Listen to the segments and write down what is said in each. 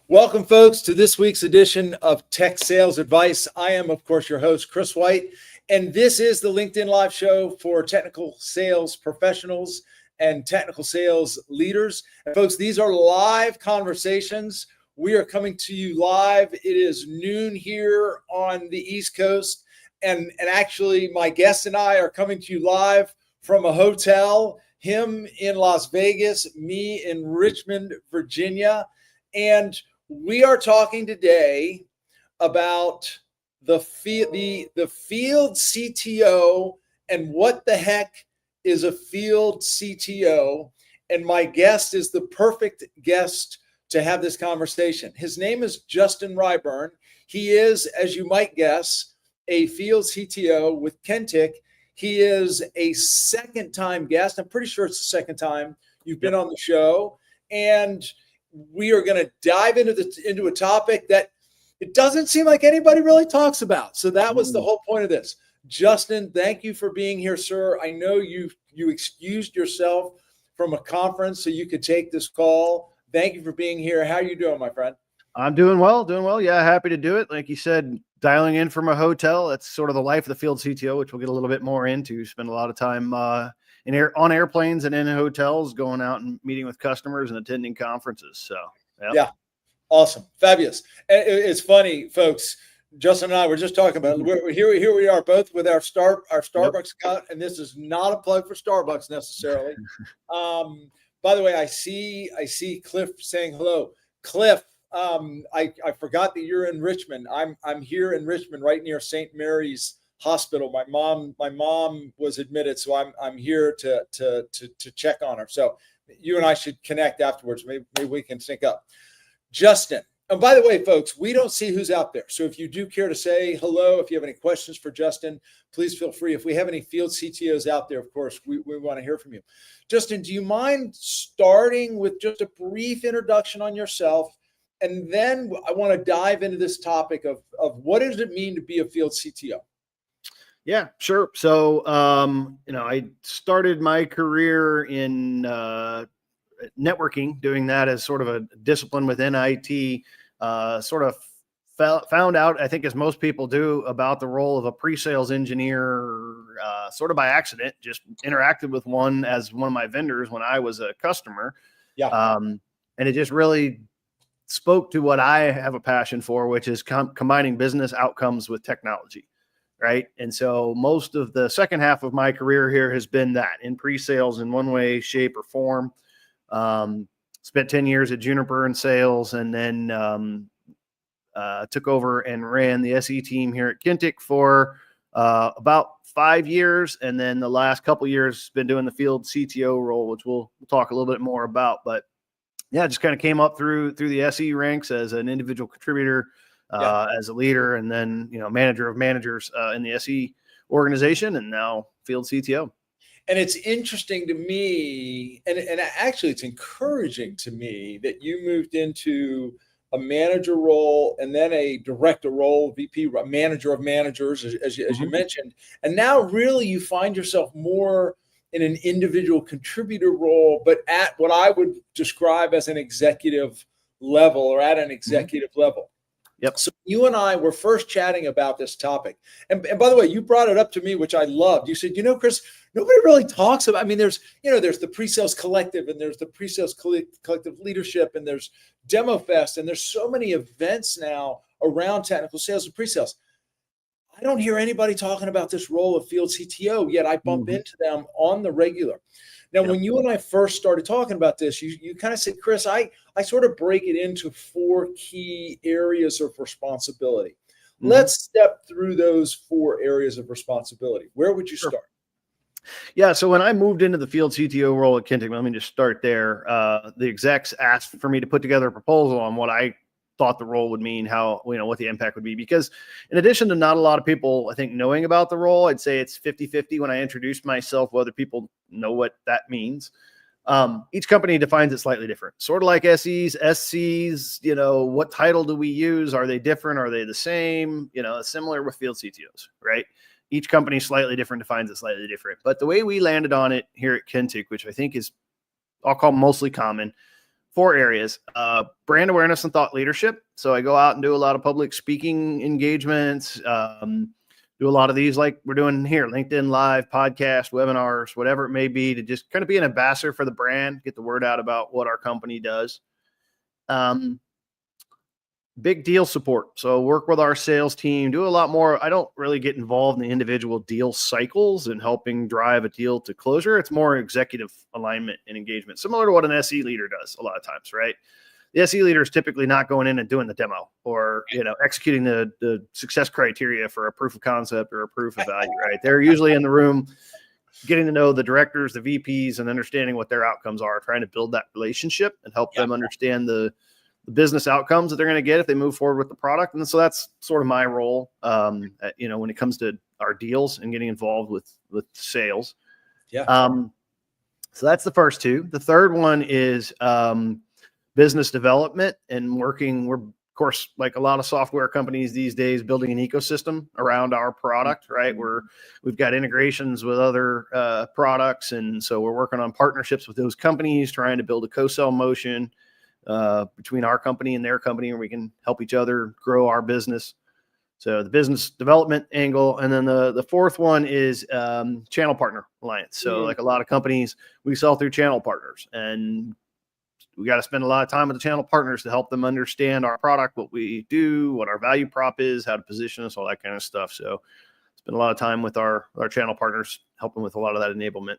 Welcome, folks, to this week's edition of Tech Sales Advice. I am, of course, your host, Chris White, and this is the LinkedIn Live show for technical sales professionals and technical sales leaders. And folks, these are live conversations. We are coming to you live. It is noon here on the East Coast, and actually, my guest and I are coming to you live from a hotel, him in Las Vegas, me in Richmond, Virginia. And we are talking today about the field CTO and what the heck is a field CTO. And my guest is the perfect guest to have this conversation. His name is Justin Ryburn. He is, as you might guess, a field CTO with Kentik. He is a second-time guest. I'm pretty sure it's the second time you've been on the show. And we are going to dive into a topic that it doesn't seem like anybody really talks about. So that was the whole point of this. Justin, thank you for being here, sir. I know you excused yourself from a conference so you could take this call. Thank you for being here. How are you doing, my friend? I'm doing well. Yeah, happy to do it. Like you said, dialing in from a hotel. That's sort of the life of the field CTO, which we'll get a little bit more into. Spend a lot of time on airplanes and in hotels, going out and meeting with customers and attending conferences. So, yeah, awesome, fabulous. It's funny, folks. Justin and I were just talking about it. Here we are, both with our Starbucks account, and this is not a plug for Starbucks necessarily. By the way, I see Cliff saying hello. Cliff, I forgot that you're in Richmond. I'm here in Richmond, right near St. Mary's Hospital. My mom was admitted, so I'm here to check on her. So you and I should connect afterwards. Maybe we can sync up. Justin, and by the way, folks, we don't see who's out there. So if you do care to say hello, if you have any questions for Justin, please feel free. If we have any field CTOs out there, of course, we want to hear from you. Justin, do you mind starting with just a brief introduction on yourself? And then I want to dive into this topic of what does it mean to be a field CTO? Yeah, sure. So, I started my career in networking, doing that as sort of a discipline within IT, sort of found out, I think as most people do, about the role of a pre-sales engineer, sort of by accident, just interacted with one as one of my vendors when I was a customer. Yeah. And it just really spoke to what I have a passion for, which is combining business outcomes with technology. Right. And so most of the second half of my career here has been that in pre-sales in one way, shape, or form. Spent 10 years at Juniper in sales, and then took over and ran the SE team here at Kentik for about 5 years. And then the last couple of years been doing the field CTO role, which we'll talk a little bit more about. But yeah, just kind of came up through the SE ranks as an individual contributor, as a leader, and then, manager of managers in the SE organization, and now field CTO. And it's interesting to me, and actually it's encouraging to me that you moved into a manager role and then a director role, VP, manager of managers, as you mentioned. And now really you find yourself more in an individual contributor role, but at what I would describe as an executive level, or at an executive level. Yep. So you and I were first chatting about this topic. And by the way, you brought it up to me, which I loved. You said, Chris, nobody really talks about, there's the pre-sales collective, and there's the pre-sales collective leadership, and there's Demo Fest, and there's so many events now around technical sales and pre-sales. I don't hear anybody talking about this role of field CTO, yet I bump into them on the regular. Now, when you and I first started talking about this, you kind of said, Chris, I sort of break it into 4 key areas of responsibility. Let's step through those 4 areas of responsibility. Where would you start? Yeah. So when I moved into the field CTO role at Kentik, let me just start there. The execs asked for me to put together a proposal on what I thought the role would mean, how, what the impact would be. Because in addition to not a lot of people, I think, knowing about the role, I'd say it's 50-50 when I introduced myself, whether people know what that means. Each company defines it slightly different, sort of like SEs, SCs, what title do we use? Are they different? Are they the same? Similar with field CTOs, right? Each company slightly different, defines it slightly different. But the way we landed on it here at Kentik, which I think is, I'll call mostly common, four areas: brand awareness and thought leadership. So I go out and do a lot of public speaking engagements, do a lot of these like we're doing here, LinkedIn Live, podcast, webinars, whatever it may be, to just kind of be an ambassador for the brand, get the word out about what our company does. Big deal support. So work with our sales team, do a lot more. I don't really get involved in the individual deal cycles and helping drive a deal to closure. It's more executive alignment and engagement, similar to what an SE leader does a lot of times, right? The SE leader is typically not going in and doing the demo or, executing the success criteria for a proof of concept or a proof of value, right? They're usually in the room getting to know the directors, the VPs, and understanding what their outcomes are, trying to build that relationship and help them understand the business outcomes that they're going to get if they move forward with the product. And so that's sort of my role, when it comes to our deals and getting involved with sales. Yeah. So that's the first two. The third one is business development and working. We're, of course, like a lot of software companies these days, building an ecosystem around our product, right? We've got integrations with other products. And so we're working on partnerships with those companies, trying to build a co-sell motion between our company and their company, where we can help each other grow our business. So the business development angle. And then the fourth one is channel partner alliance. So like a lot of companies, we sell through channel partners, and we got to spend a lot of time with the channel partners to help them understand our product, what we do, what our value prop is, how to position us, all that kind of stuff. So spend a lot of time with our channel partners, helping with a lot of that enablement.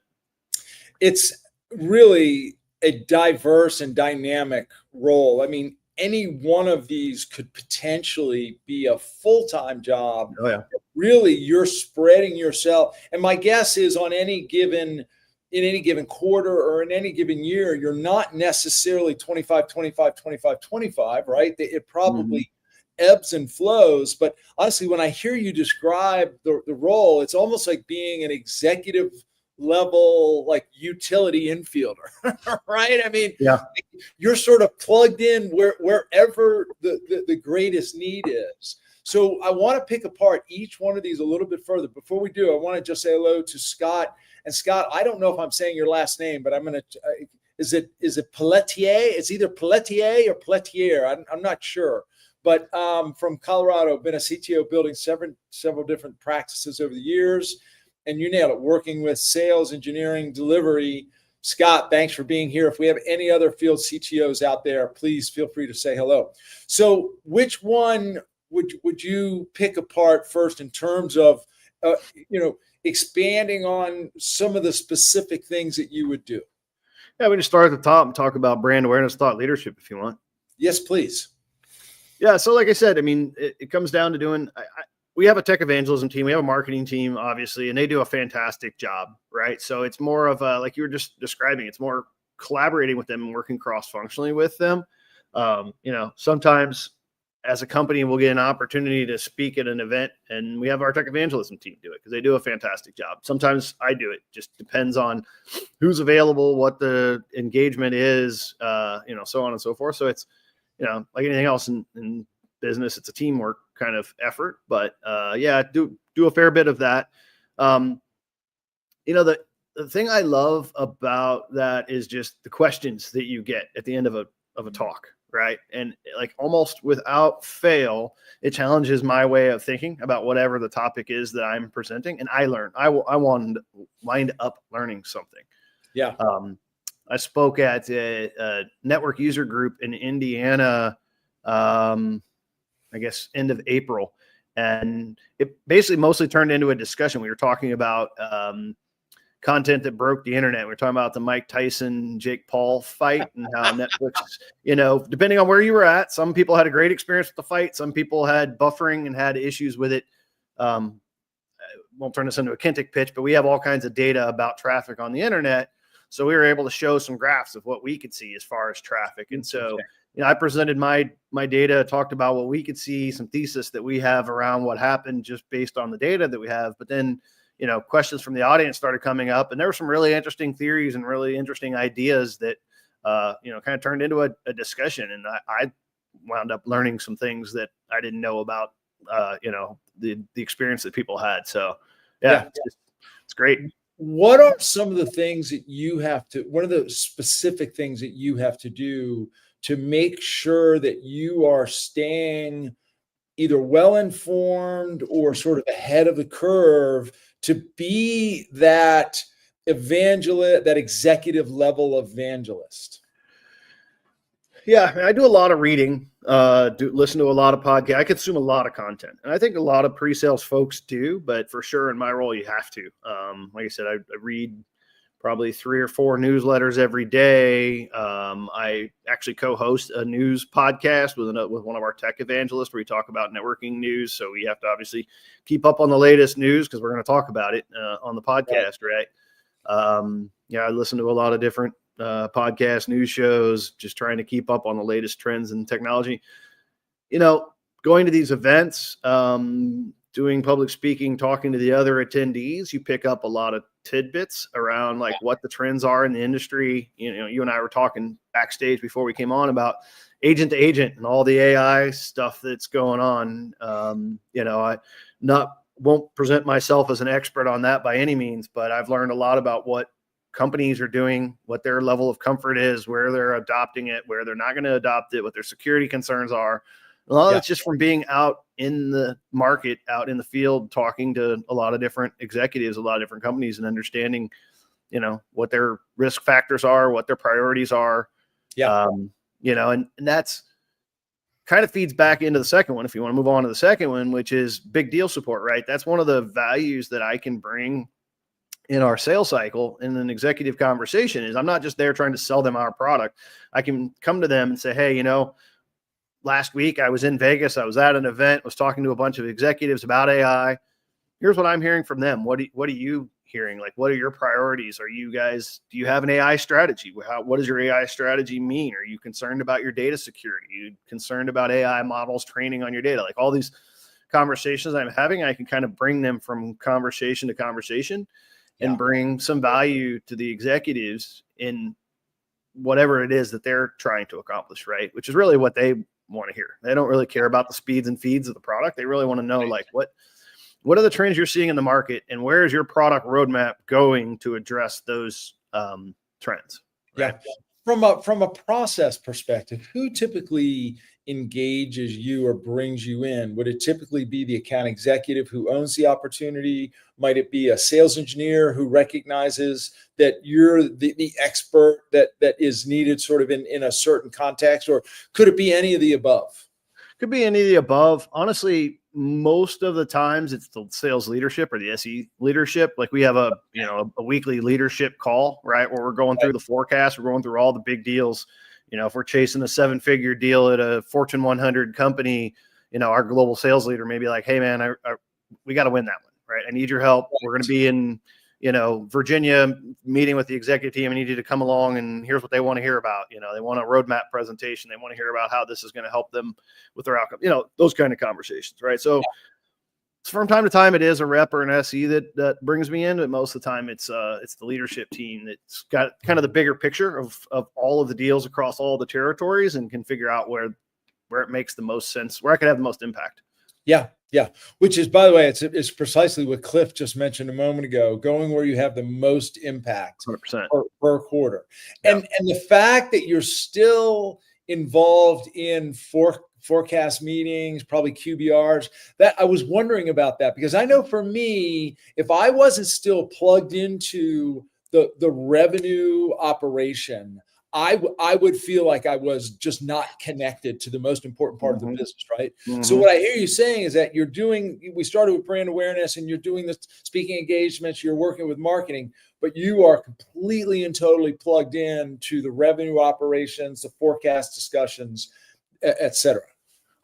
It's really a diverse and dynamic role. I mean, any one of these could potentially be a full-time job. Oh, yeah. Really, you're spreading yourself. And my guess is in any given quarter or in any given year, you're not necessarily 25, 25, 25, 25, right? It probably ebbs and flows. But honestly, when I hear you describe the role, it's almost like being an executive level, like utility infielder, right? I mean, you're sort of plugged in wherever the greatest need is. So I want to pick apart each one of these a little bit further. Before we do, I want to just say hello to Scott. And Scott, I don't know if I'm saying your last name, but I'm going to, is it Pelletier? It's either Pelletier or Pelletier. I'm not sure. But from Colorado, been a CTO building several different practices over the years. And you nailed it, working with sales, engineering, delivery. Scott, thanks for being here. If we have any other field CTOs out there, please feel free to say hello. So which one would you pick apart first in terms of, expanding on some of the specific things that you would do? Yeah, we can start at the top and talk about brand awareness, thought leadership, if you want. Yes, please. Yeah, so like I said, I mean, it comes down to doing we have a tech evangelism team. We have a marketing team, obviously, and they do a fantastic job, right? So it's more of like you were just describing, it's more collaborating with them and working cross-functionally with them. Sometimes as a company, we'll get an opportunity to speak at an event, and we have our tech evangelism team do it because they do a fantastic job. Sometimes I do it. Just depends on who's available, what the engagement is, so on and so forth. So it's, like anything else in business, it's a teamwork kind of effort, but do a fair bit of that. The thing I love about that is just the questions that you get at the end of a talk, right? And like almost without fail, it challenges my way of thinking about whatever the topic is that I'm presenting, and I learn. I wind up learning something. Yeah. I spoke at a network user group in Indiana, I guess end of April. And it basically mostly turned into a discussion. We were talking about content that broke the internet. We were talking about the Mike Tyson, Jake Paul fight and how Netflix, depending on where you were at, some people had a great experience with the fight. Some people had buffering and had issues with it. I won't turn this into a Kentik pitch, but we have all kinds of data about traffic on the internet. So we were able to show some graphs of what we could see as far as traffic. And so, I presented my data, talked about what we could see, some thesis that we have around what happened just based on the data that we have. But then, questions from the audience started coming up, and there were some really interesting theories and really interesting ideas that, kind of turned into a discussion. And I wound up learning some things that I didn't know about, the experience that people had. So, it's great. what are some of the things that you have to, what are the specific things that you have to do to make sure that you are staying either well informed or sort of ahead of the curve to be that evangelist, that executive level evangelist? Yeah, I do a lot of reading, listen to a lot of podcasts. I consume a lot of content, and I think a lot of pre-sales folks do, but for sure in my role, you have to. Like I said, I read probably 3 or 4 newsletters every day. I actually co-host a news podcast with one of our tech evangelists where we talk about networking news. So we have to obviously keep up on the latest news because we're going to talk about it on the podcast, right? I listen to a lot of different podcast news shows, just trying to keep up on the latest trends in technology. Going to these events, doing public speaking, talking to the other attendees, you pick up a lot of tidbits around like what the trends are in the industry. You and I were talking backstage before we came on about agent to agent and all the AI stuff that's going on. I won't present myself as an expert on that by any means, but I've learned a lot about what companies are doing, what their level of comfort is, where they're adopting it, where they're not going to adopt it, what their security concerns are. A lot of it's just from being out in the market, out in the field, talking to a lot of different executives, a lot of different companies, and understanding, what their risk factors are, what their priorities are. And that's kind of feeds back into the second one. If you want to move on to the second one, which is big deal support, right? That's one of the values that I can bring in our sales cycle in an executive conversation is I'm not just there trying to sell them our product. I can come to them and say, hey, last week I was in Vegas. I was at an event, was talking to a bunch of executives about AI. Here's what I'm hearing from them. What are you hearing? Like, what are your priorities? Do you have an AI strategy? What does your AI strategy mean? Are you concerned about your data security? Are you concerned about AI models training on your data? Like all these conversations I'm having, I can kind of bring them from conversation to conversation and bring some value to the executives in whatever it is that they're trying to accomplish, right? Which is really what they want to hear. They don't really care about the speeds and feeds of the product. They really want to know like what are the trends you're seeing in the market and where is your product roadmap going to address those trends? Right? Yeah. From a process perspective, who typically engages you or brings you in? Would it typically be the account executive who owns the opportunity? Might it be a sales engineer who recognizes that you're the expert that is needed sort of in a certain context? Or could it be any of the above? Could be any of the above. Honestly, most of the times it's the sales leadership or the SE leadership. Like we have a weekly leadership call, right? Where we're going through the forecast, we're going through all the big deals. If we're chasing a 7-figure deal at a Fortune 100 company, our global sales leader may be like, hey man, we got to win that one, right? I need your help. We're going to be in, Virginia meeting with the executive team. I need you to come along and here's what they want to hear about. They want a roadmap presentation. They want to hear about how this is going to help them with their outcome, those kind of conversations. Right. So from time to time it is a rep or an SE that brings me in, but most of the time it's the leadership team that's got kind of the bigger picture of all of the deals across all the territories and can figure out where it makes the most sense, where I could have the most impact. Yeah. Yeah. Which is, by the way, it's precisely what Cliff just mentioned a moment ago, going where you have the most impact 100%. per quarter. Yeah. And the fact that you're still involved in forecast meetings, probably QBRs, that I was wondering about that, because I know for me, if I wasn't still plugged into the revenue operation, I would feel like I was just not connected to the most important part of the business, right? Mm-hmm. So what I hear you saying is that we started with brand awareness and you're doing the speaking engagements, you're working with marketing, but you are completely and totally plugged in to the revenue operations, the forecast discussions, et cetera.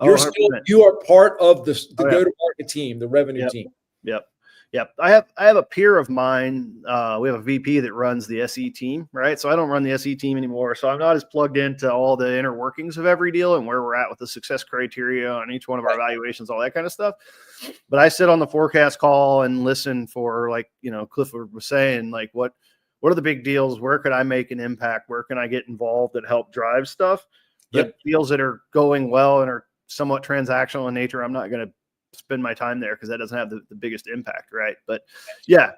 You are part of the go-to-market team, the revenue team. Yep. I have a peer of mine. We have a VP that runs the SE team, right? So I don't run the SE team anymore. So I'm not as plugged into all the inner workings of every deal and where we're at with the success criteria on each one of our evaluations, all that kind of stuff. But I sit on the forecast call and listen for, like, Cliff was saying, like, what are the big deals? Where could I make an impact? Where can I get involved and help drive stuff? The deals that are going well and are somewhat transactional in nature, I'm not going to spend my time there because that doesn't have the biggest impact, right? But yeah,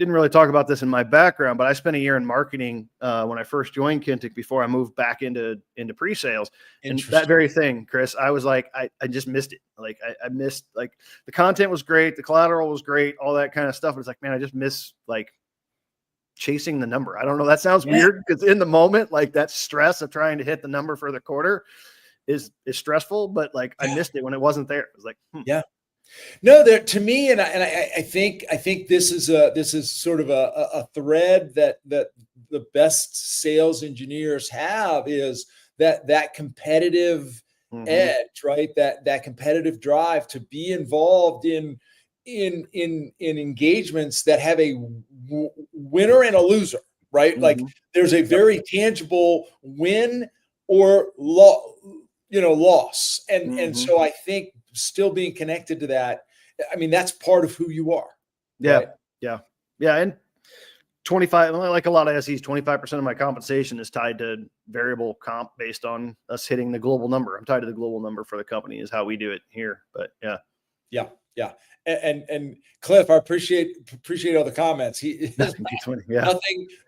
didn't really talk about this in my background, but I spent a year in marketing when I first joined Kentik before I moved back into pre-sales. And that very thing, Chris, I was like, I just missed it. Like I missed, like, the content was great, the collateral was great, all that kind of stuff. It's like, man, I just miss like chasing the number. I don't know. That sounds weird because in the moment, like that stress of trying to hit the number for the quarter is stressful, but like I missed it when it wasn't there. It was like, yeah. No, there to me, and I think this is sort of a thread that the best sales engineers have, is that competitive edge, right? That competitive drive to be involved in engagements that have a winner and a loser, right? Like there's a very tangible win or loss, and so I think still being connected to that, I mean, that's part of who you are. Yeah. Right? Yeah. And 25, like a lot of SEs, 25% of my compensation is tied to variable comp based on us hitting the global number. I'm tied to the global number for the company is how we do it here. But yeah. And Cliff, I appreciate all the comments.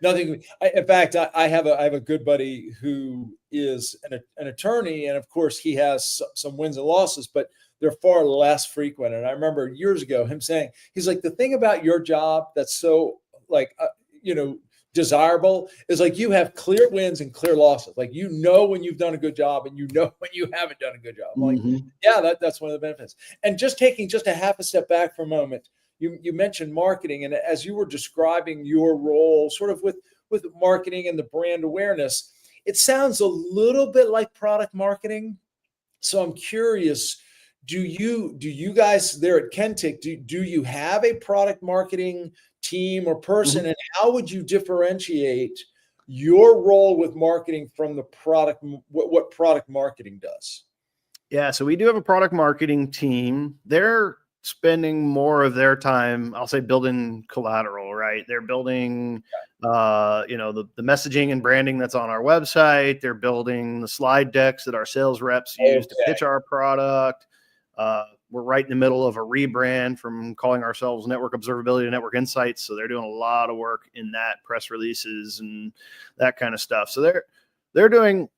Nothing. In fact, I have a good buddy who is an attorney, and of course he has some wins and losses, but they're far less frequent. And I remember years ago him saying, he's like, the thing about your job that's so like desirable is like you have clear wins and clear losses. Like, when you've done a good job and when you haven't done a good job. I'm like, yeah, that's one of the benefits. And just taking a half a step back for a moment, you mentioned marketing, and as you were describing your role sort of with marketing and the brand awareness, it sounds a little bit like product marketing. So I'm curious, do you guys there at Kentik, do you have a product marketing team or person, and how would you differentiate your role with marketing from the product, what product marketing does? Yeah, so we do have a product marketing team. They're spending more of their time, I'll say, building collateral, right? They're building the messaging and branding that's on our website. They're building the slide decks that our sales reps use to pitch our product. We're right in the middle of a rebrand from calling ourselves Network Observability to Network Insights. So they're doing a lot of work in that, press releases and that kind of stuff. So they're doing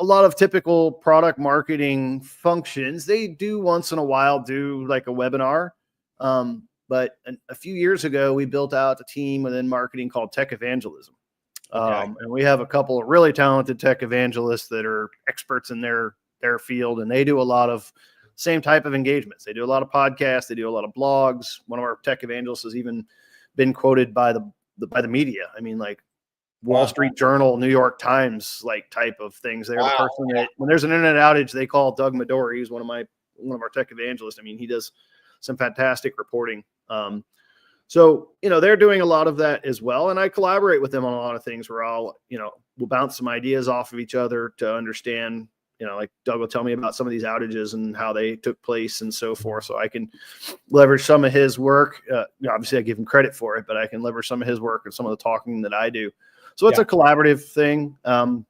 a lot of typical product marketing functions. They do once in a while do like a webinar. But a few years ago, we built out a team within marketing called Tech Evangelism. And we have a couple of really talented tech evangelists that are experts in their field, and they do a lot of same type of engagements. They do a lot of podcasts. They do a lot of blogs. One of our tech evangelists has even been quoted by the media. I mean, like Wall Street Journal, New York Times, like type of things. They're the person that when there's an internet outage, they call Doug Midori. He's one of our tech evangelists. I mean, he does some fantastic reporting. So, they're doing a lot of that as well. And I collaborate with them on a lot of things where we'll bounce some ideas off of each other to understand, like Doug will tell me about some of these outages and how they took place and so forth. So I can leverage some of his work. Obviously I give him credit for it, but I can leverage some of his work and some of the talking that I do. So it's a collaborative thing. I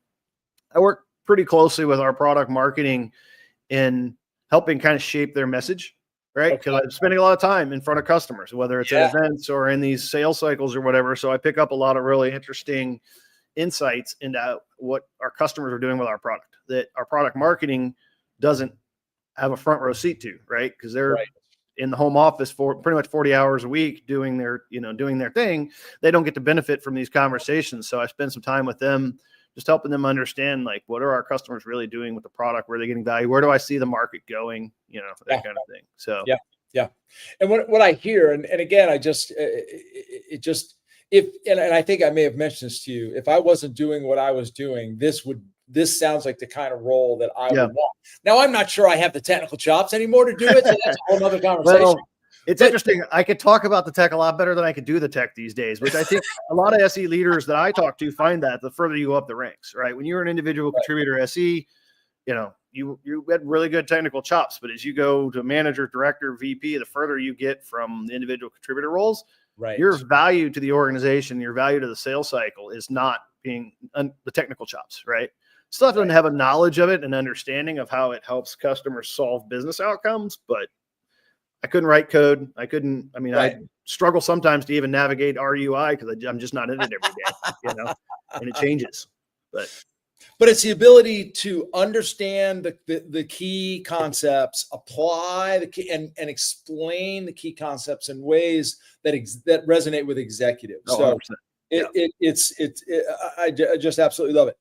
work pretty closely with our product marketing in helping kind of shape their message, right? Because I'm spending a lot of time in front of customers, whether it's at events or in these sales cycles or whatever. So I pick up a lot of really interesting insights into what our customers are doing with our product that our product marketing doesn't have a front row seat to, right? Because they're in the home office for pretty much 40 hours a week doing their thing. They don't get to benefit from these conversations. So I spend some time with them, just helping them understand, like, what are our customers really doing with the product? Where are they getting value? Where do I see the market going? That kind of thing. So, yeah. And what I hear, and again, I just, and I think I may have mentioned this to you, if I wasn't doing what I was doing, this sounds like the kind of role that I would want. Now, I'm not sure I have the technical chops anymore to do it. So that's a whole other conversation. Well, it's interesting. I could talk about the tech a lot better than I could do the tech these days, which I think a lot of SE leaders that I talk to find that the further you go up the ranks, right? When you're an individual contributor SE, you had really good technical chops, but as you go to manager, director, VP, the further you get from the individual contributor roles, your value to the organization, your value to the sales cycle is not being the technical chops, right? Still have to have a knowledge of it and understanding of how it helps customers solve business outcomes, but I couldn't write code. I struggle sometimes to even navigate RUI because I'm just not in it every day, and it changes. But it's the ability to understand the key concepts, apply the key and explain the key concepts in ways that resonate with executives. So 100%. I just absolutely love it.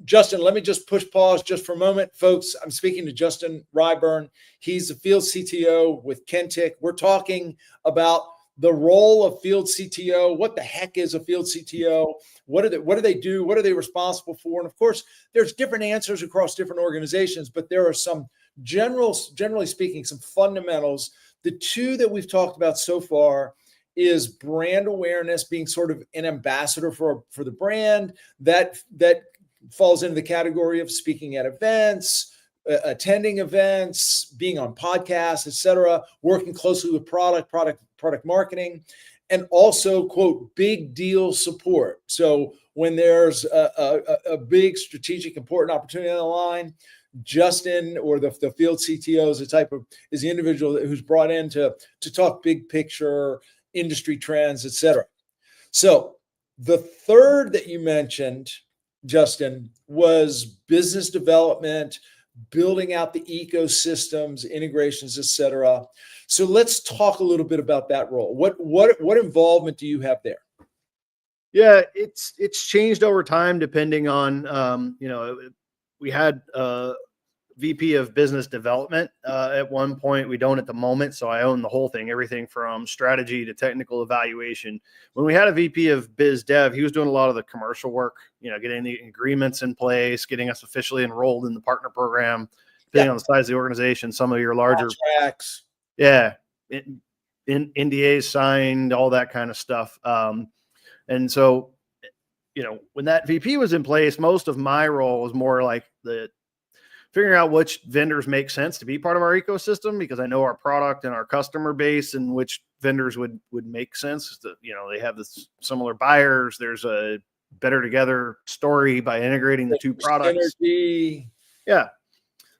Justin, let me just push pause just for a moment. Folks, I'm speaking to Justin Ryburn. He's the Field CTO with Kentik. We're talking about the role of Field CTO. What the heck is a Field CTO? What do they do? What are they responsible for? And of course, there's different answers across different organizations, but there are some generally speaking, some fundamentals. The two that we've talked about so far is brand awareness, being sort of an ambassador for the brand. That falls into the category of speaking at events, attending events, being on podcasts, etc., working closely with product marketing, and also, quote, big deal support. So when there's a big strategic important opportunity on the line, Justin or the Field CTO is the individual who's brought in to talk big picture, industry trends, etc. So the third that you mentioned, Justin, was business development, building out the ecosystems, integrations, etc. So let's talk a little bit about that role. What involvement do you have there? Yeah, it's changed over time depending on we had VP of business development at one point. We don't at the moment, so I own the whole thing, everything from strategy to technical evaluation. When we had a VP of biz dev, he was doing a lot of the commercial work, getting the agreements in place, getting us officially enrolled in the partner program, depending on the size of the organization. Some of your larger contracts, in NDAs signed, all that kind of stuff. And so, when that VP was in place, most of my role was more like figuring out which vendors make sense to be part of our ecosystem, because I know our product and our customer base and which vendors would make sense. They have this similar buyers. There's a better together story by integrating the two products. Synergy. Yeah.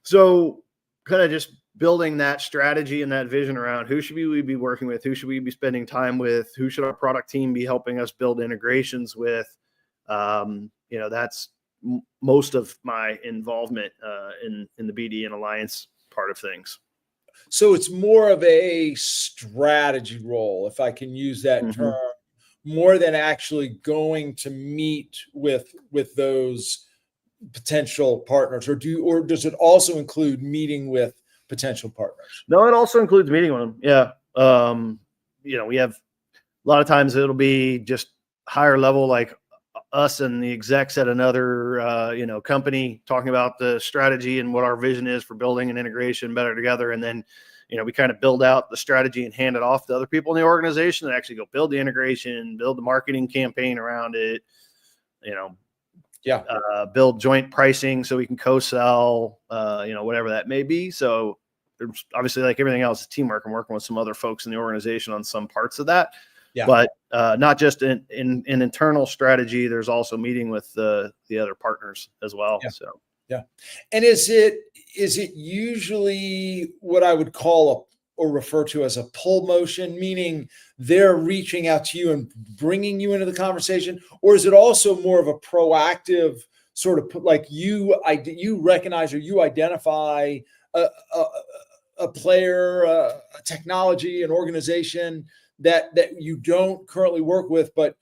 So kind of just building that strategy and that vision around who should we be working with, who should we be spending time with, who should our product team be helping us build integrations with. That's most of my involvement in the BD and alliance part of things. So it's more of a strategy role, if I can use that term, more than actually going to meet with those potential partners, or does it also include meeting with potential partners? No, it also includes meeting with them. Yeah. We have a lot of times it'll be just higher level, like us and the execs at another, company talking about the strategy and what our vision is for building an integration better together. And then, we kind of build out the strategy and hand it off to other people in the organization that actually go build the integration, build the marketing campaign around it, build joint pricing so we can co-sell, whatever that may be. So there's obviously, like everything else, teamwork and working with some other folks in the organization on some parts of that. Yeah. But not just in internal strategy, there's also meeting with the other partners as well. Yeah. So yeah. And is it usually what I would call or refer to as a pull motion, meaning they're reaching out to you and bringing you into the conversation? Or is it also more of a proactive sort of, like you recognize or you identify a player, a technology, an organization that you don't currently work with, but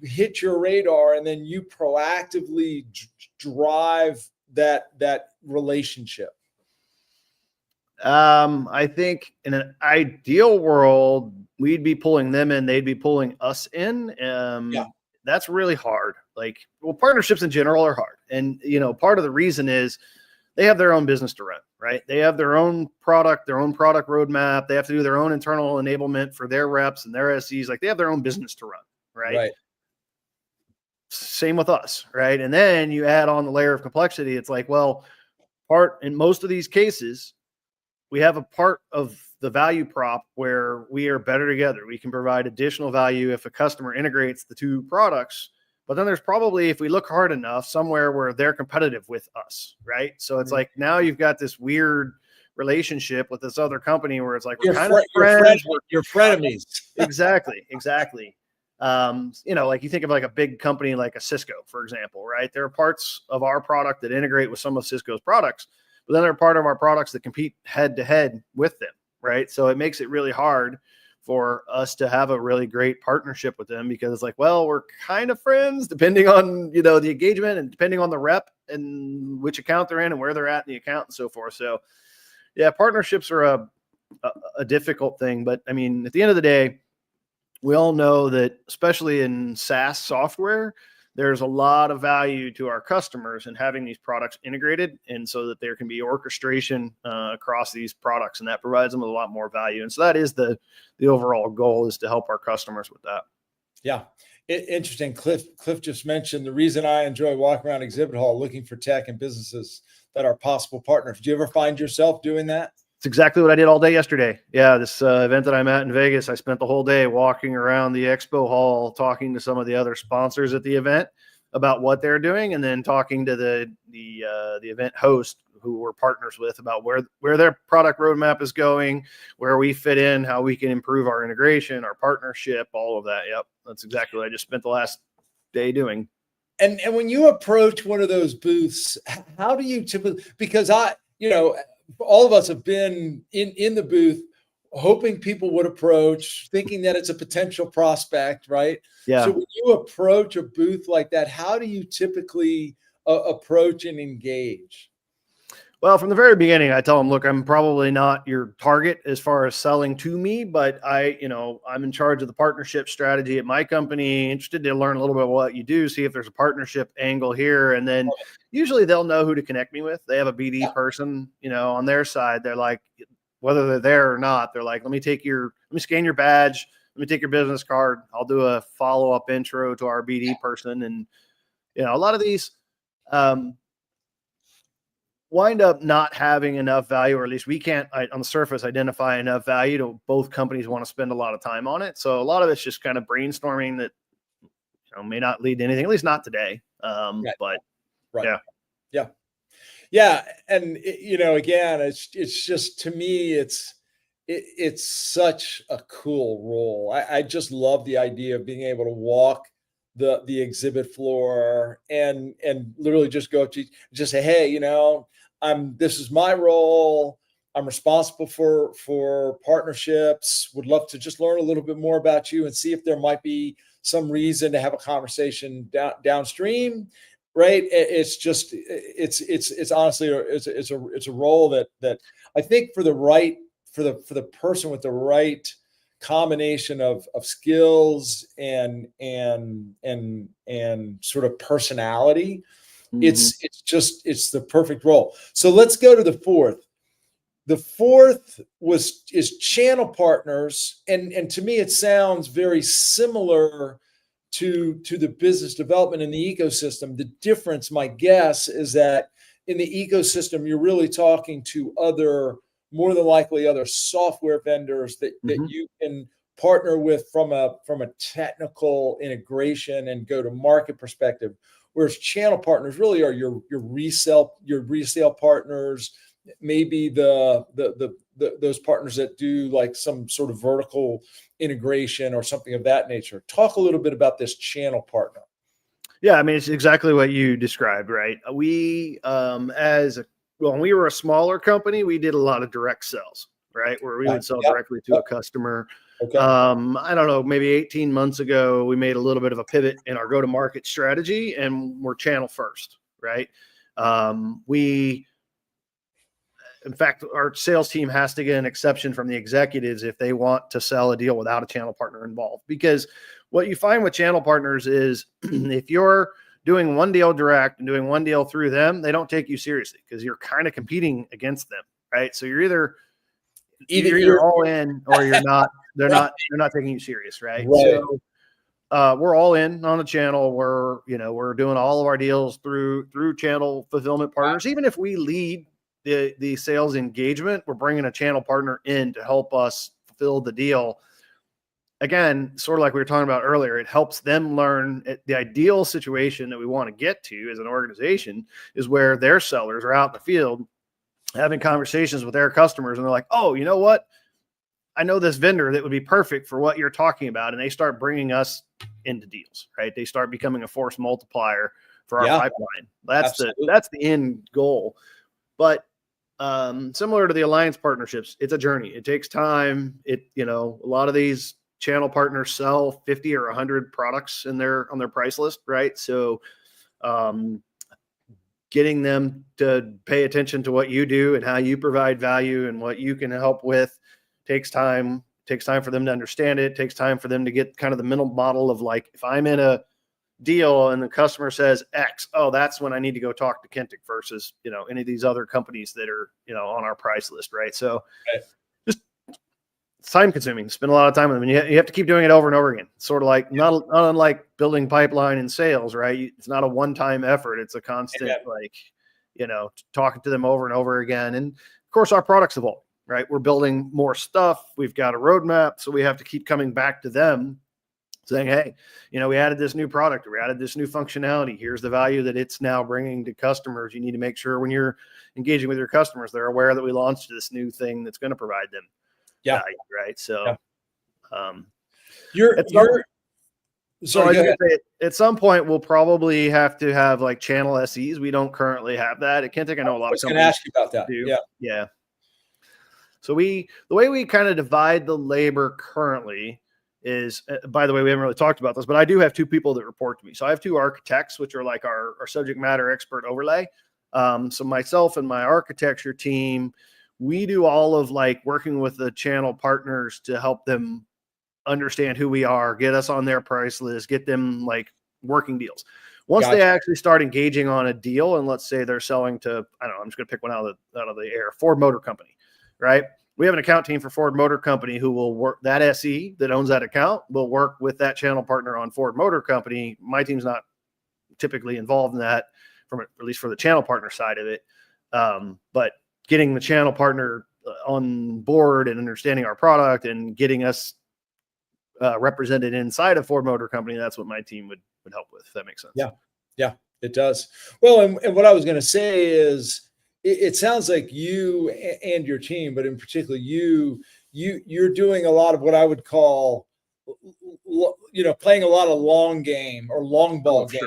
hit your radar, and then you proactively drive that relationship? I think in an ideal world, we'd be pulling them in, they'd be pulling us in. That's really hard. Partnerships in general are hard. And, part of the reason is they have their own business to run, right? They have their own product roadmap. They have to do their own internal enablement for their reps and their SEs. They have their own business to run, right? Same with us, right? And then you add on the layer of complexity. It's in most of these cases, we have a part of the value prop where we are better together. We can provide additional value if a customer integrates the two products. But then there's probably, if we look hard enough, somewhere where they're competitive with us, right? So it's now you've got this weird relationship with this other company where it's like, we're Your kind of friend, friends. your frenemies. Exactly. Like you think of like a big company like a Cisco, for example, right? There are parts of our product that integrate with some of Cisco's products, but then there are part of our products that compete head to head with them, right? So it makes it really hard for us to have a really great partnership with them, because it's like, well, we're kind of friends depending on, the engagement and depending on the rep and which account they're in and where they're at in the account and so forth. So yeah, partnerships are a difficult thing, but I mean, at the end of the day, we all know that, especially in SaaS software, there's a lot of value to our customers in having these products integrated, and so that there can be orchestration across these products, and that provides them with a lot more value. And so that is the overall goal, is to help our customers with that. Yeah. Interesting. Cliff just mentioned the reason I enjoy walking around exhibit hall looking for tech and businesses that are possible partners. Do you ever find yourself doing that? It's exactly what I did all day yesterday. Yeah, this event that I'm at in Vegas, I spent the whole day walking around the expo hall, talking to some of the other sponsors at the event about what they're doing, and then talking to the event host, who we're partners with, about where their product roadmap is going, where we fit in, how we can improve our integration, our partnership, all of that. Yep, that's exactly what I just spent the last day doing. And when you approach one of those booths, how do you typically? Because all of us have been in the booth hoping people would approach, thinking that it's a potential prospect, right? Yeah. So when you approach a booth like that, how do you typically approach and engage? Well, from the very beginning, I tell them, look, I'm probably not your target as far as selling to me, but I'm in charge of the partnership strategy at my company, interested to learn a little bit about what you do, see if there's a partnership angle here. And then usually they'll know who to connect me with. They have a BD person, on their side. They're like, whether they're there or not, they're like, let me scan your badge. Let me take your business card. I'll do a follow-up intro to our BD person. And, a lot of these, wind up not having enough value, or at least we can't on the surface identify enough value to both companies want to spend a lot of time on it. So a lot of it's just kind of brainstorming that may not lead to anything, at least not today. Right. But right. Yeah. And again, it's just, to me, it's such a cool role. I just love the idea of being able to walk the exhibit floor and literally just go up to just say, hey, this is my role. I'm responsible for partnerships. Would love to just learn a little bit more about you and see if there might be some reason to have a conversation downstream. Right. It's just, it's honestly, it's a role that I think for the person with the right combination of skills and sort of personality, it's the perfect role. So let's go to the fourth. The fourth is channel partners, and to me it sounds very similar to the business development in the ecosystem. The difference, my guess, is that in the ecosystem you're really talking to more than likely other software vendors that you can partner with from a technical integration and go to market perspective. Whereas channel partners really are your resale partners, maybe those partners that do like some sort of vertical integration or something of that nature. Talk a little bit about this channel partner. Yeah, I mean, it's exactly what you described, right? We, when we were a smaller company, we did a lot of direct sales, right? Where we would sell directly to a customer. Okay. I don't know, maybe 18 months ago, we made a little bit of a pivot in our go-to-market strategy, and we're channel first, right? In fact, our sales team has to get an exception from the executives if they want to sell a deal without a channel partner involved. Because what you find with channel partners is if you're doing one deal direct and doing one deal through them, they don't take you seriously because you're kind of competing against them, right? So you're either all in or you're not. They're not taking you serious, right? So we're all in on the channel. We're doing all of our deals through channel fulfillment partners. Even if we lead the sales engagement, we're bringing a channel partner in to help us fulfill the deal. Again, sort of like we were talking about earlier, it helps them learn. The ideal situation that we want to get to as an organization is where their sellers are out in the field having conversations with their customers, and they're like, oh, you know what? I know this vendor that would be perfect for what you're talking about. And they start bringing us into deals, right? They start becoming a force multiplier for our pipeline. That's the end goal. But similar to the alliance partnerships, it's a journey. It takes time. A lot of these channel partners sell 50 or 100 products on their price list, right? So getting them to pay attention to what you do and how you provide value and what you can help with takes time. Takes time for them to understand it. Takes time for them to get kind of the mental model of like, if I'm in a deal and the customer says X, oh, that's when I need to go talk to Kentik versus, any of these other companies that are, on our price list. Right. So just it's time consuming, spend a lot of time with them, and you have to keep doing it over and over again. It's sort of like not unlike building pipeline and sales, right? It's not a one-time effort. It's a constant, talking to them over and over again. And of course our products evolve, right? We're building more stuff. We've got a roadmap. So we have to keep coming back to them saying, hey, we added this new product, or we added this new functionality. Here's the value that it's now bringing to customers. You need to make sure when you're engaging with your customers, they're aware that we launched this new thing that's going to provide them value, right? So at some point we'll probably have to have like channel SEs. We don't currently have that at Kentik. I know a lot of companies going to ask you about that. Do. Yeah. So the way we kind of divide the labor currently is, by the way, we haven't really talked about this, but I do have two people that report to me. So I have two architects, which are like our subject matter expert overlay. So myself and my architecture team, we do all of like working with the channel partners to help them understand who we are, get us on their price list, get them like working deals. Once they actually start engaging on a deal, and let's say they're selling to, I don't know, I'm just going to pick one out of the air, Ford Motor Company, right? We have an account team for Ford Motor Company who will work, that SE that owns that account will work with that channel partner on Ford Motor Company. My team's not typically involved in that, at least for the channel partner side of it. But getting the channel partner on board and understanding our product and getting us represented inside of Ford Motor Company, that's what my team would help with, if that makes sense. Yeah, it does. Well, and what I was going to say is, it sounds like you and your team, but in particular you're doing a lot of what I would call, playing a lot of long game or long ball game,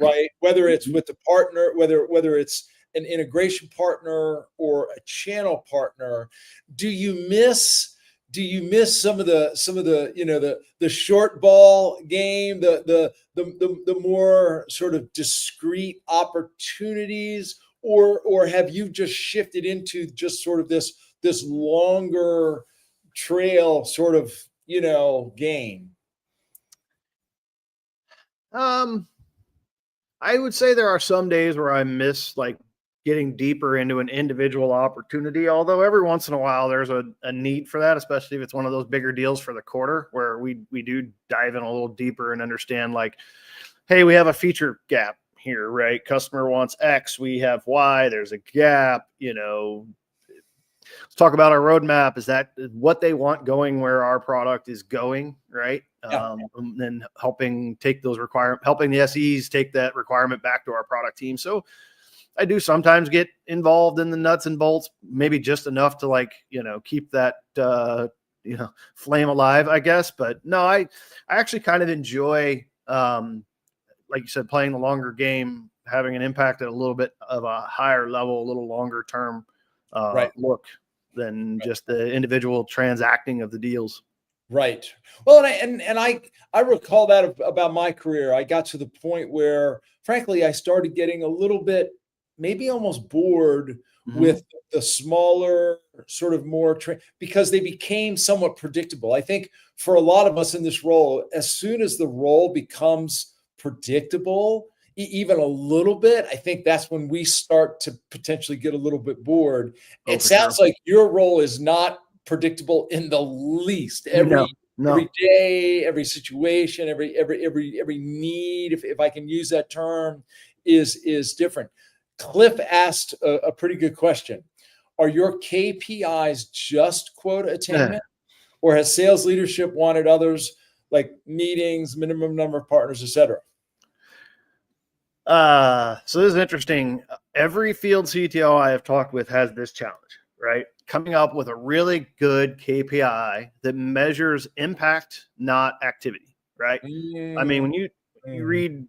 right? Whether it's with the partner, whether it's an integration partner or a channel partner. Do you miss some of the the short ball game, the more sort of discrete opportunities? Or have you just shifted into just sort of this longer trail sort of, game? I would say there are some days where I miss like getting deeper into an individual opportunity, although every once in a while there's a need for that, especially if it's one of those bigger deals for the quarter where we do dive in a little deeper and understand like, hey, we have a feature gap here, right? Customer wants X, we have Y, there's a gap, let's talk about our roadmap. Is that what they want going where our product is going, right? And then helping take those helping the SEs take that requirement back to our product team. So I do sometimes get involved in the nuts and bolts, maybe just enough to like, keep that, flame alive, I guess. But no, I actually kind of enjoy, like you said, playing the longer game, having an impact at a little bit of a higher level, a little longer term look than just the individual transacting of the deals. Right. Well, and I recall that about my career. I got to the point where, frankly, I started getting a little bit, maybe almost bored with the smaller, sort of more, because they became somewhat predictable. I think for a lot of us in this role, as soon as the role becomes predictable, even a little bit, I think that's when we start to potentially get a little bit bored. It sounds like your role is not predictable in the least. Every day, every situation, every need, if I can use that term, is different. Cliff asked a pretty good question. Are your KPIs just quota attainment, or has sales leadership wanted others like meetings, minimum number of partners, et cetera? So this is interesting. Every field CTO I have talked with has this challenge, right? Coming up with a really good KPI that measures impact, not activity, right? I mean, when you read,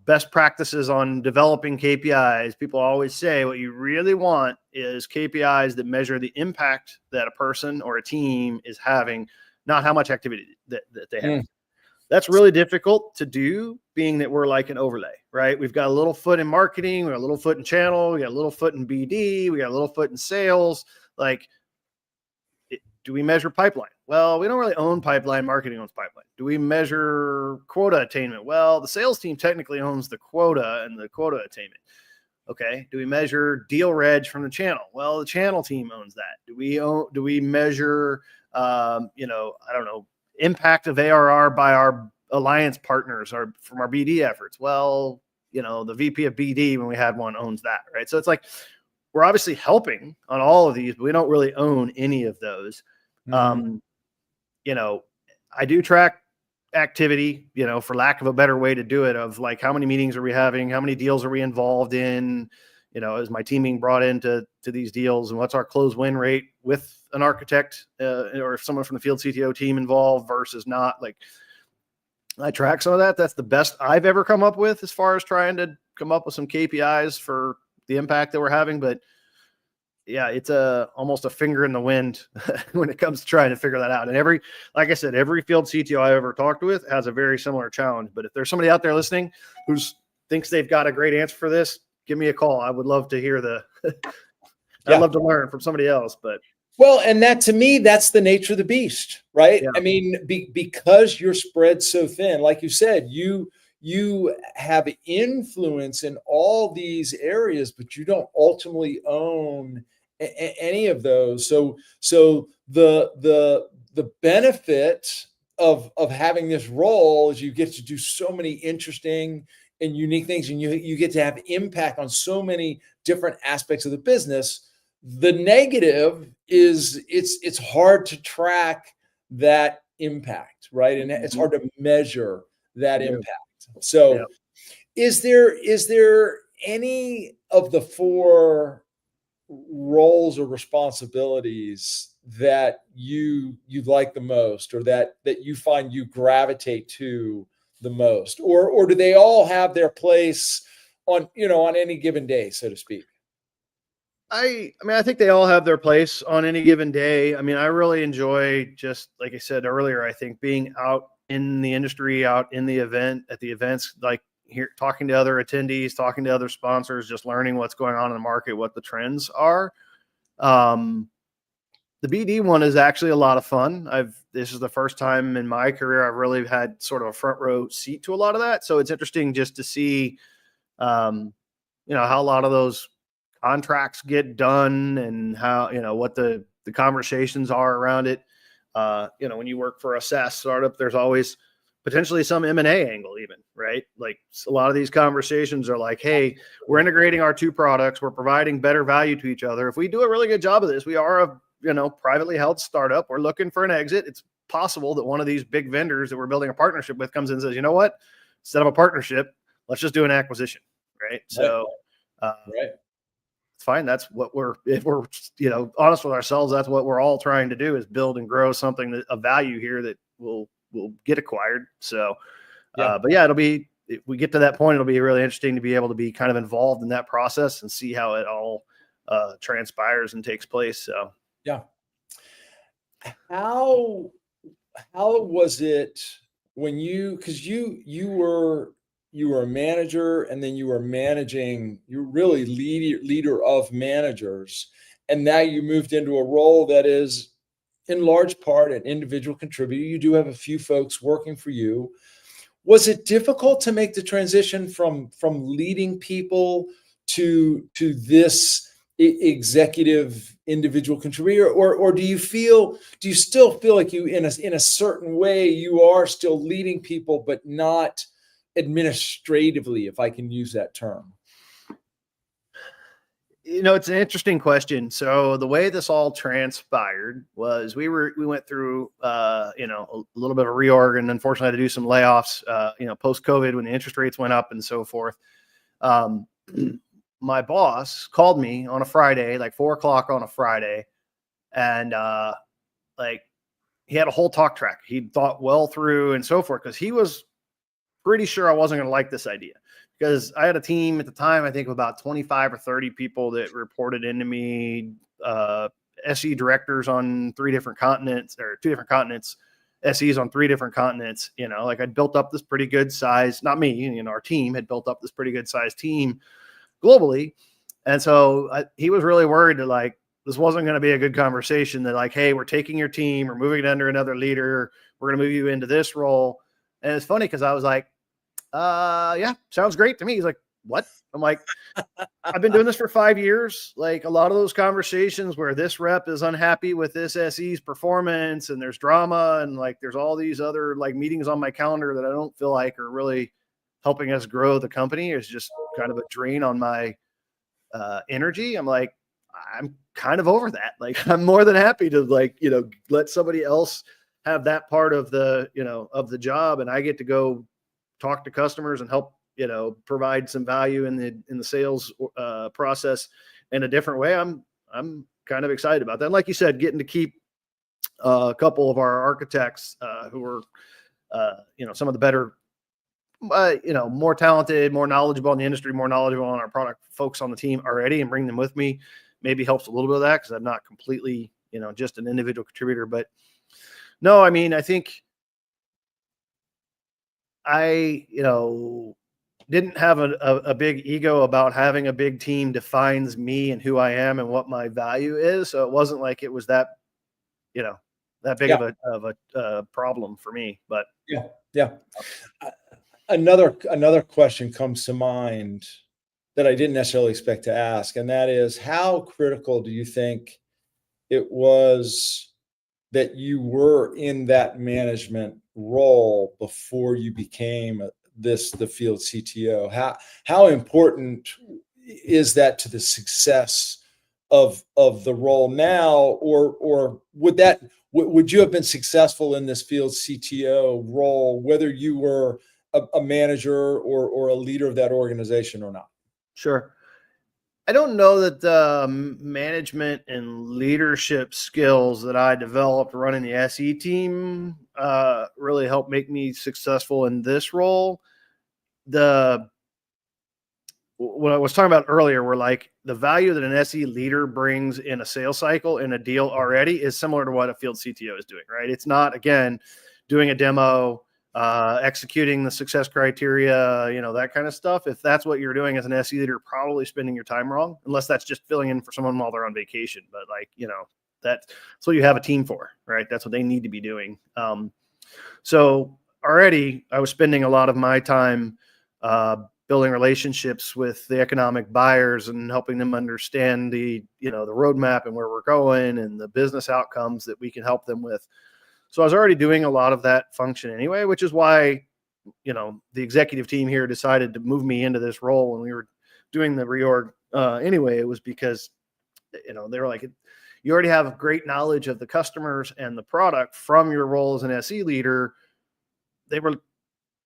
best practices on developing KPIs, people always say what you really want is KPIs that measure the impact that a person or a team is having, not how much activity that they have. That's really difficult to do, being that we're like an overlay, right? We've got a little foot in marketing, we got a little foot in channel, we got a little foot in BD, we got a little foot in sales. Like, do we measure pipeline? Well, we don't really own pipeline. Marketing owns pipeline. Do we measure quota attainment? Well, the sales team technically owns the quota and the quota attainment. Okay. Do we measure deal reg from the channel? Well, the channel team owns that. Do we measure, I don't know, impact of ARR by our alliance partners or from our BD efforts? Well, the VP of BD, when we had one, owns that, right? So it's like, we're obviously helping on all of these, but we don't really own any of those. I do track activity, for lack of a better way to do it, of like, how many meetings are we having? How many deals are we involved in? Is my team being brought into these deals, and what's our close win rate with an architect or someone from the field CTO team involved versus not? Like, I track some of that. That's the best I've ever come up with as far as trying to come up with some KPIs for the impact that we're having. But yeah, it's almost a finger in the wind when it comes to trying to figure that out. And like I said, every field CTO I ever talked with has a very similar challenge. But if there's somebody out there listening who thinks they've got a great answer for this, give me a call. I would love to hear I'd love to learn from somebody else. But well, and that, to me, that's the nature of the beast, right? Yeah. I mean, because you're spread so thin, like you said, you have influence in all these areas, but you don't ultimately own any of those. So the benefit of having this role is you get to do so many interesting and unique things, and you get to have impact on so many different aspects of the business. The negative is it's hard to track that impact, right? And it's hard to measure that impact. So is there any of the four roles or responsibilities that you like the most, or that you find you gravitate to the most, or do they all have their place on any given day, so to speak? I mean, I think they all have their place on any given day. I mean, I really enjoy, just like I said earlier, I think being out in the industry, out in the at the events, like here, talking to other attendees, talking to other sponsors, just learning what's going on in the market, what the trends are. The BD one is actually a lot of fun. This is the first time in my career I've really had sort of a front row seat to a lot of that. So it's interesting just to see, how a lot of those contracts get done, and how, what the conversations are around it. When you work for a SaaS startup, there's always potentially some M&A angle even, right? Like, a lot of these conversations are like, hey, we're integrating our two products. We're providing better value to each other. If we do a really good job of this, we are a privately held startup. We're looking for an exit. It's possible that one of these big vendors that we're building a partnership with comes in and says, you know what, instead of a partnership, let's just do an acquisition. Right. So, right. It's fine. That's what if we're, honest with ourselves, that's what we're all trying to do, is build and grow something of value here that will get acquired. So, but yeah, if we get to that point, it'll be really interesting to be able to be kind of involved in that process and see how it all transpires and takes place. So, yeah. How was it when because you were a manager, and then you were you're really leader of managers, and now you moved into a role that is in large part an individual contributor. You do have a few folks working for you. Was it difficult to make the transition from leading people to this executive individual contributor, or do you still feel like you, in a certain way, you are still leading people, but not administratively, if I can use that term? It's an interesting question. So the way this all transpired was we went through, a little bit of reorg, and unfortunately had to do some layoffs, post-COVID, when the interest rates went up and so forth. Um, my boss called me on a Friday, like 4 o'clock on a Friday. And like he had a whole talk track. He thought well through and so forth, because he was pretty sure I wasn't going to like this idea, because I had a team at the time, I think of about 25 or 30 people that reported into me, SE directors on 3 different continents, or 2 different continents, SEs on 3 different continents. Like I'd built up this pretty good size, not me, our team had built up this pretty good size team globally. And so he was really worried that like, this wasn't going to be a good conversation, that like, hey, we're taking your team, we're moving it under another leader, we're going to move you into this role. And it's funny because I was like, yeah, sounds great to me. He's like, what? I'm like, I've been doing this for 5 years. Like a lot of those conversations where this rep is unhappy with this SE's performance and there's drama and like there's all these other like meetings on my calendar that I don't feel like are really helping us grow the company, is just kind of a drain on my energy. I'm like, I'm kind of over that. Like I'm more than happy to like, let somebody else have that part of the, of the job, and I get to go talk to customers and help, provide some value in the sales process in a different way. I'm kind of excited about that. And like you said, getting to keep a couple of our architects who are, some of the better, more talented, more knowledgeable in the industry, more knowledgeable on our product folks on the team already, and bring them with me maybe helps a little bit of that, because I'm not completely, just an individual contributor. But no, I mean, I think I, didn't have a big ego about having a big team defines me and who I am and what my value is. So it wasn't like it was that, that big of a problem for me. But yeah. Another question comes to mind that I didn't necessarily expect to ask, and that is, how critical do you think it was that you were in that management role before you became the field CTO? How important is that to the success of the role now, or would you have been successful in this field CTO role whether you were a manager or a leader of that organization or not? Sure. I don't know that the management and leadership skills that I developed running the SE team really helped make me successful in this role. What I was talking about earlier, where like the value that an SE leader brings in a sales cycle in a deal already is similar to what a field CTO is doing, right? It's not, again, doing a demo, executing the success criteria, that kind of stuff. If that's what you're doing as an SE leader, probably spending your time wrong, unless that's just filling in for someone while they're on vacation. But like, that's what you have a team for, right? That's what they need to be doing. So already I was spending a lot of my time building relationships with the economic buyers and helping them understand the roadmap and where we're going and the business outcomes that we can help them with. So I was already doing a lot of that function anyway, which is why, the executive team here decided to move me into this role when we were doing the reorg. Anyway, it was because, they were like, you already have great knowledge of the customers and the product from your role as an SE leader. They were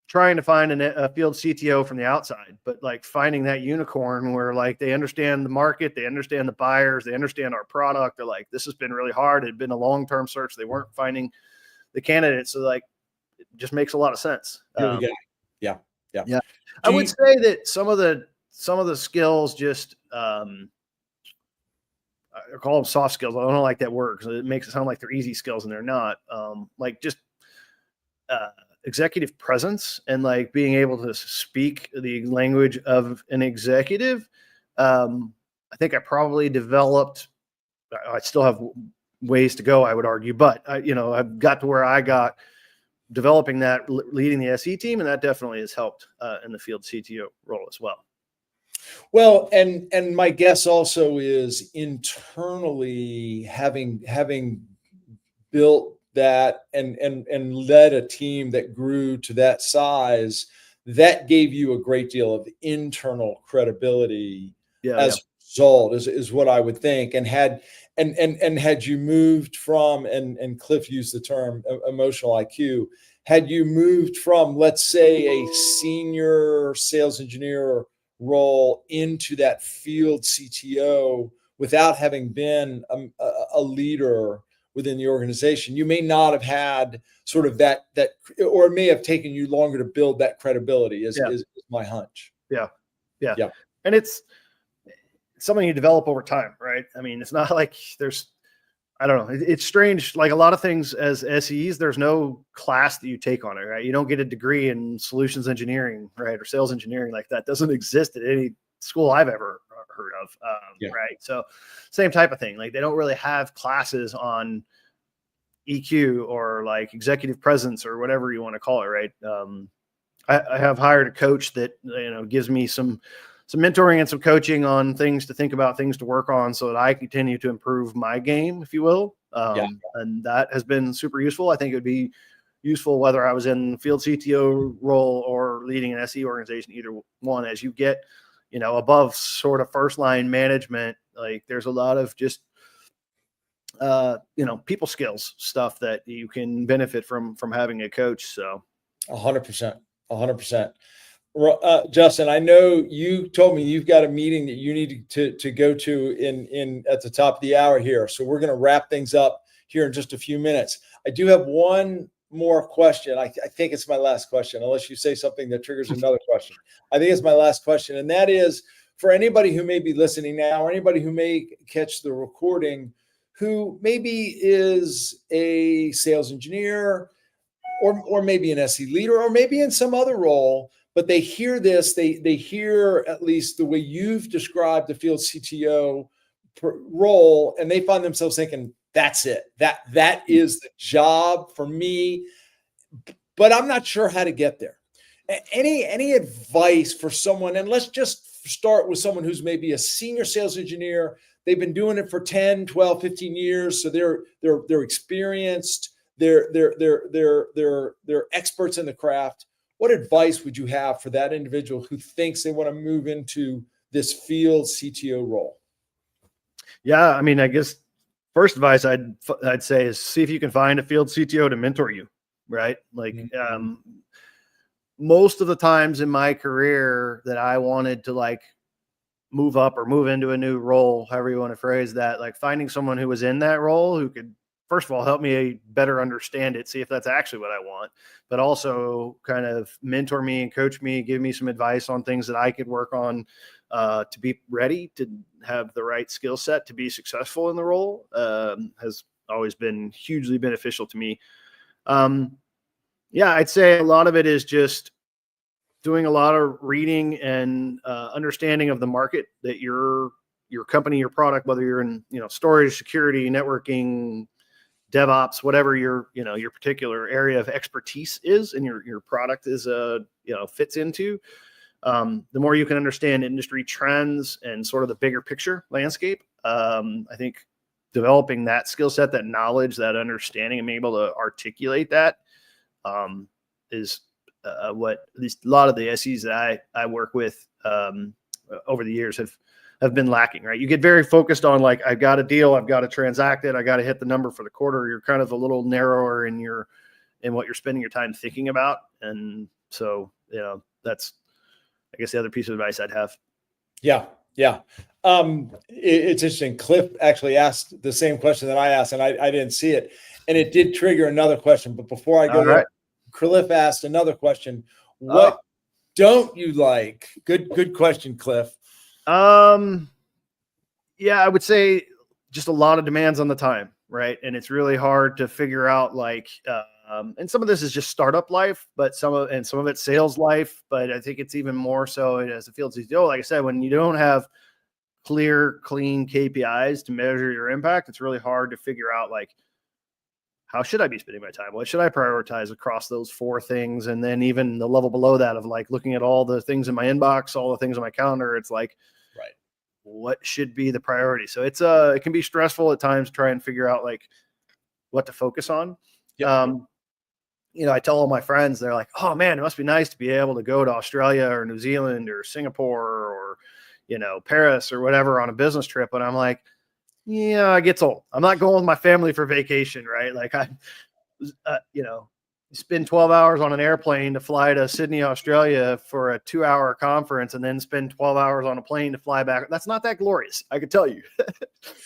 trying to find a field CTO from the outside, but like finding that unicorn where like they understand the market, they understand the buyers, they understand our product. They're like, this has been really hard. It had been a long-term search. They weren't finding the candidates. So like, it just makes a lot of sense. Yeah. I would say that some of the skills just, I call them soft skills. I don't like that word because it makes it sound like they're easy skills and they're not. Like just, executive presence and like being able to speak the language of an executive. I think I probably developed, I still have ways to go, I would argue, but I've got to where I got developing that, leading the SE team. And that definitely has helped in the field CTO role as well. Well, and my guess also is internally having built that and led a team that grew to that size, that gave you a great deal of internal credibility as a result, is what I would think. And had you moved from, and Cliff used the term emotional IQ, had you moved from, let's say, a senior sales engineer role into that field CTO without having been a leader within the organization. You may not have had sort of that, or it may have taken you longer to build that credibility is my hunch. Yeah. Yeah. And it's something you develop over time, right? I mean, it's not like I don't know. It's strange. Like a lot of things as SEs, there's no class that you take on it, right? You don't get a degree in solutions engineering, right? Or sales engineering. Like that doesn't exist at any school I've ever heard of. Right. So same type of thing. Like they don't really have classes on EQ or like executive presence or whatever you want to call it. Right. I have hired a coach that, gives me some mentoring and some coaching on things to think about, things to work on so that I continue to improve my game, if you will. And that has been super useful. I think it would be useful whether I was in field CTO role or leading an SE organization, either one. As you get, above sort of first line management, like there's a lot of just, people skills stuff that you can benefit from having a coach. So 100%. Justin, I know you told me you've got a meeting that you need to go to in at the top of the hour here. So we're going to wrap things up here in just a few minutes. I do have one more question. I think it's my last question, unless you say something that triggers another question. I think it's my last question. And that is for anybody who may be listening now, or anybody who may catch the recording, who maybe is a sales engineer, or maybe an SE leader, or maybe in some other role, but they hear this, they hear at least the way you've described the field CTO role, and they find themselves thinking, that's it. That is the job for me, but I'm not sure how to get there. Any advice for someone? And let's just start with someone who's maybe a senior sales engineer. They've been doing it for 10, 12, 15 years. So they're experienced. They're experts in the craft. What advice would you have for that individual who thinks they want to move into this field CTO role? Yeah, I mean, I guess first advice I'd say is see if you can find a field CTO to mentor you, right? Like most of the times in my career that I wanted to like move up or move into a new role, however you want to phrase that, like finding someone who was in that role who could, first of all, help me better understand it, see if that's actually what I want, but also kind of mentor me and coach me, give me some advice on things that I could work on to be ready to have the right skill set to be successful in the role has always been hugely beneficial to me. I'd say a lot of it is just doing a lot of reading and understanding of the market that your company, your product, whether you're in, storage, security, networking, DevOps, whatever your particular area of expertise is and your product is, fits into, the more you can understand industry trends and sort of the bigger picture landscape. I think developing that skill set, that knowledge, that understanding, and being able to articulate that is what at least a lot of the SEs that I work with over the years have been lacking, right? You get very focused on like, I've got a deal, I've got to transact it, I got to hit the number for the quarter. You're kind of a little narrower in what you're spending your time thinking about. And so, that's, I guess, the other piece of advice I'd have. Yeah. It's interesting. Cliff actually asked the same question that I asked, and I didn't see it. And it did trigger another question. But before I go there, Cliff asked another question. What don't you like? Good question, Cliff. I would say just a lot of demands on the time, right? And it's really hard to figure out like, and some of this is just startup life, but some of it's sales life. But I think it's even more so as a field CTO. Like I said, when you don't have clear, clean KPIs to measure your impact, it's really hard to figure out like, how should I be spending my time? What should I prioritize across those 4 things? And then even the level below that of like looking at all the things in my inbox, all the things on my calendar, it's like, right, what should be the priority? So it's it can be stressful at times to try and figure out like what to focus on. Yep. I tell all my friends, they're like, oh man, it must be nice to be able to go to Australia or New Zealand or Singapore or, Paris or whatever on a business trip. And I'm like, yeah, it gets old. I'm not going with my family for vacation, right? Like spend 12 hours on an airplane to fly to Sydney, Australia for a 2-hour conference and then spend 12 hours on a plane to fly back. That's not that glorious. I can tell you.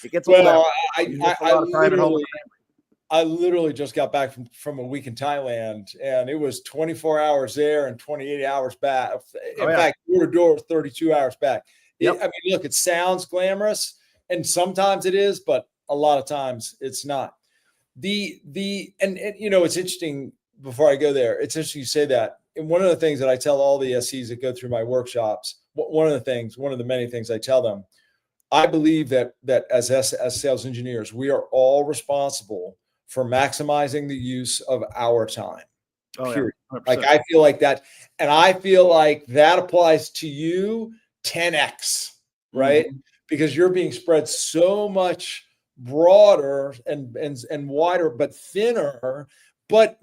It gets old. Well, I I literally just got back from a week in Thailand, and it was 24 hours there and 28 hours back. In fact, door to door, 32 hours back. I mean, look, it sounds glamorous, and sometimes it is, but a lot of times it's not. And you know, it's interesting. Before I go there, it's interesting you say that. And one of the things that I tell all the SCs that go through my workshops, one of the many things I tell them, I believe that as sales engineers, we are all responsible for maximizing the use of our time. Period. Like I feel like that, and I feel like that applies to you 10x, right? Mm-hmm. Because you're being spread so much broader and wider, but thinner. But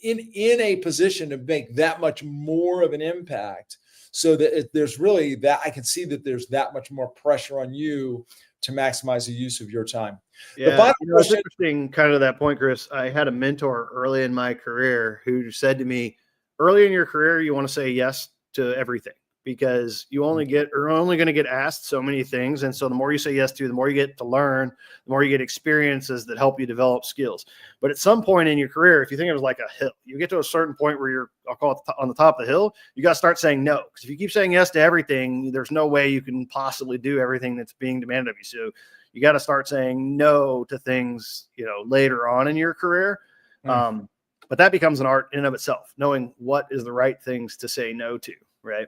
in a position to make that much more of an impact, so that there's really that I can see that there's that much more pressure on you to maximize the use of your time. Yeah, it's interesting, kind of that point, Chris. I had a mentor early in my career who said to me, early in your career, you want to say yes to everything, because you only going to get asked so many things. And so the more you say yes to, the more you get to learn, the more you get experiences that help you develop skills. But at some point in your career, if you think it was like a hill, you get to a certain point where you're, I'll call it on the top of the hill, you got to start saying no. Because if you keep saying yes to everything, there's no way you can possibly do everything that's being demanded of you. So you got to start saying no to things, later on in your career. But that becomes an art in and of itself, knowing what is the right things to say no to, right?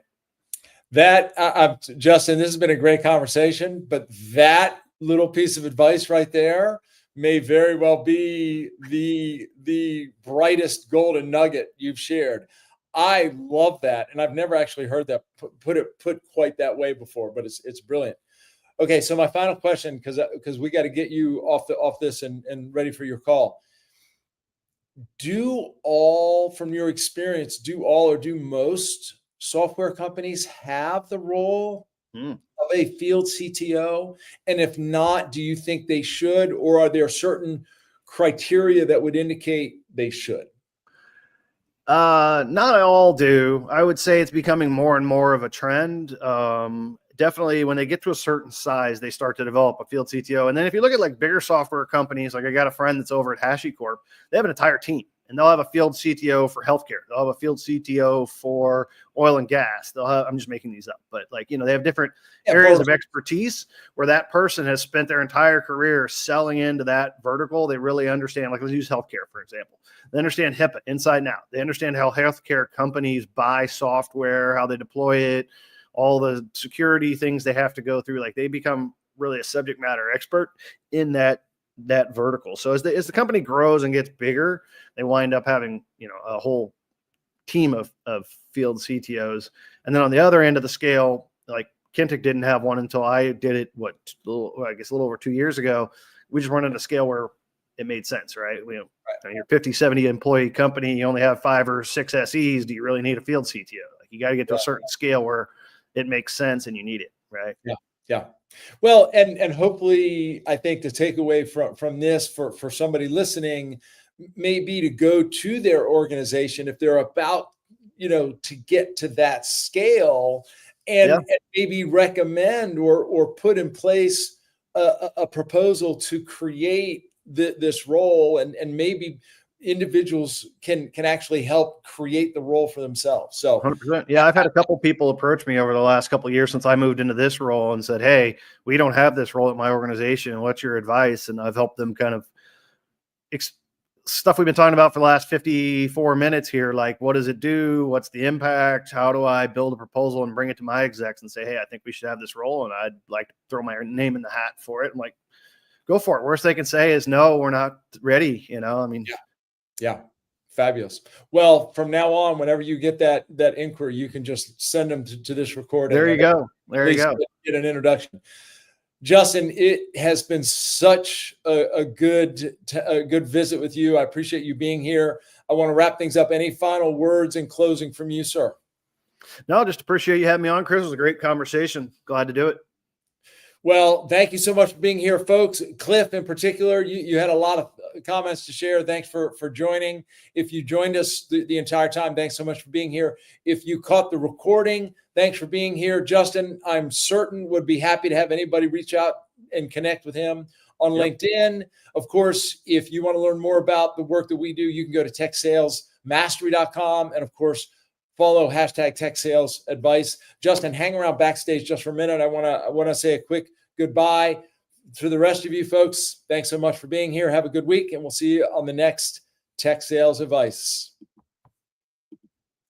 Justin, this has been a great conversation, but that little piece of advice right there may very well be the brightest golden nugget you've shared. I love that, and I've never actually heard that put quite that way before, but it's brilliant. Okay, so my final question, because we got to get you off this and ready for your call. From your experience, do most software companies have the role of a field CTO? And if not, do you think they should, or are there certain criteria that would indicate they should? Not all do. I would say it's becoming more and more of a trend. Definitely when they get to a certain size, they start to develop a field CTO. And then if you look at like bigger software companies, like I got a friend that's over at HashiCorp, they have an entire team. And they'll have a field CTO for healthcare. They'll have a field CTO for oil and gas. I'm just making these up, but they have different areas of expertise where that person has spent their entire career selling into that vertical. They really understand, like let's use healthcare, for example. They understand HIPAA inside and out. They understand how healthcare companies buy software, how they deploy it, all the security things they have to go through. Like they become really a subject matter expert in that vertical. So as the company grows and gets bigger, they wind up having, a whole team of field CTOs. And then on the other end of the scale, like Kentik didn't have one until I did it, a little over 2 years ago. We just run at a scale where it made sense, right? You're 50, 70 employee company, you only have 5 or 6 SEs. Do you really need a field CTO? Like you got to get to a certain scale where it makes sense and you need it, right? Yeah. Well, and hopefully I think the takeaway from this for somebody listening may be to go to their organization if they're about, to get to that scale and maybe recommend or put in place a proposal to create this role, and maybe individuals can actually help create the role for themselves. So 100%. Yeah, I've had a couple people approach me over the last couple of years since I moved into this role and said, hey, we don't have this role at my organization. What's your advice? And I've helped them kind of stuff we've been talking about for the last 54 minutes here. Like, what does it do? What's the impact? How do I build a proposal and bring it to my execs and say, hey, I think we should have this role, and I'd like to throw my name in the hat for it. I'm like, go for it. Worst they can say is, no, we're not ready. Yeah. Fabulous. Well, from now on, whenever you get that inquiry, you can just send them to this recording. There you go. Get an introduction. Justin, it has been such a good visit with you. I appreciate you being here. I want to wrap things up. Any final words in closing from you, sir? No, just appreciate you having me on, Chris. It was a great conversation. Glad to do it. Well, thank you so much for being here, folks. Cliff, in particular, you had a lot of comments to share. Thanks for joining. If you joined us the entire time, thanks so much for being here. If you caught the recording, thanks for being here. Justin, I'm certain, would be happy to have anybody reach out and connect with him on LinkedIn. Of course, if you want to learn more about the work that we do, you can go to techsalesmastery.com. And of course, follow #TechSalesAdvice. Justin, hang around backstage just for a minute. I want to say a quick goodbye to the rest of you folks. Thanks so much for being here. Have a good week, and we'll see you on the next Tech Sales Advice.